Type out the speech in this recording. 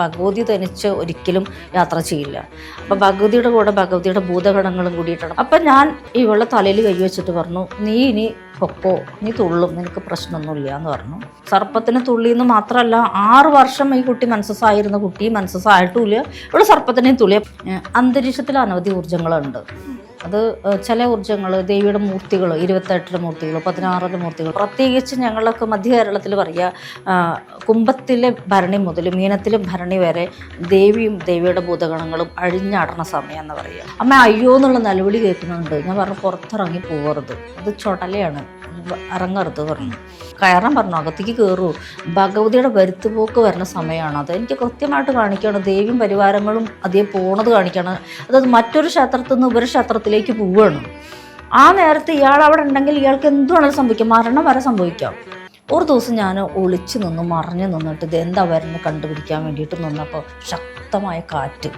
ഭഗവതി തനിച്ച് ഒരിക്കലും യാത്ര ചെയ്യില്ല. അപ്പം ഭഗവതിയുടെ കൂടെ ഭഗവതിയുടെ ഭൂതഗണങ്ങളും കൂടിയിട്ടാണ്. അപ്പം ഞാൻ ഇവളുടെ തലയിൽ കൈവച്ചിട്ട് പറഞ്ഞു, നീ ഇനി പൊക്കോ, നീ തുള്ളും, നിനക്ക് പ്രശ്നമൊന്നുമില്ല എന്ന് പറഞ്ഞു. സർപ്പത്തിന് തുള്ളിയെന്ന് മാത്രമല്ല, 6 വർഷം ഈ കുട്ടി മനസ്സസ്സായിരുന്ന കുട്ടി മനസ്സസ്സായിട്ടുമില്ല, ഇവിടെ സർപ്പത്തിനെയും തുള്ളിയ. അന്തരീക്ഷത്തിൽ അനവധി ഊർജ്ജങ്ങളുണ്ട്. അത് ചില ഊർജ്ജങ്ങൾ, ദേവിയുടെ മൂർത്തികൾ, 28 മൂർത്തികൾ, 16 മൂർത്തികൾ, പ്രത്യേകിച്ച് ഞങ്ങളൊക്കെ മധ്യ കേരളത്തിൽ പറയുക, കുംഭത്തിലെ ഭരണി മുതൽ മീനത്തിലെ ഭരണി വരെ ദേവിയും ദേവിയുടെ ഭൂതഗണങ്ങളും അഴിഞ്ഞാടണ സമയം എന്ന് പറയുക. അമ്മ അയ്യോ എന്നുള്ള നിലവിളി കേൾക്കുന്നുണ്ട്. ഞാൻ പറഞ്ഞു പുറത്തിറങ്ങി പോകരുത്, അത് ചുടലയാണ്, ഇറങ്ങരുത് പറഞ്ഞു. കയറാൻ പറഞ്ഞു, അകത്തേക്ക് കയറൂ, ഭഗവതിയുടെ വരുത്തുപോക്ക് വരുന്ന സമയമാണ്. അത് എനിക്ക് കൃത്യമായിട്ട് കാണിക്കണം, ദേവിയും പരിവാരങ്ങളും അതേ പോണത് കാണിക്കണം. അതായത് മറ്റൊരു ക്ഷേത്രത്തിൽ നിന്ന് ഉപരിക്ഷേത്രത്തിലേക്ക് പോവുകയാണ്. ആ നേരത്തെ ഇയാൾ അവിടെ ഉണ്ടെങ്കിൽ ഇയാൾക്ക് എന്തുവേണമെങ്കിലും സംഭവിക്കാം, മരണം വരെ സംഭവിക്കാം. ഒരു ദിവസം ഞാൻ ഒളിച്ചു നിന്നു, മറിഞ്ഞു നിന്നിട്ട് ഇത് എന്താ വരുന്നത് കണ്ടുപിടിക്കാൻ വേണ്ടിയിട്ട് നിന്നപ്പോൾ ശക്തമായ കാറ്റ്.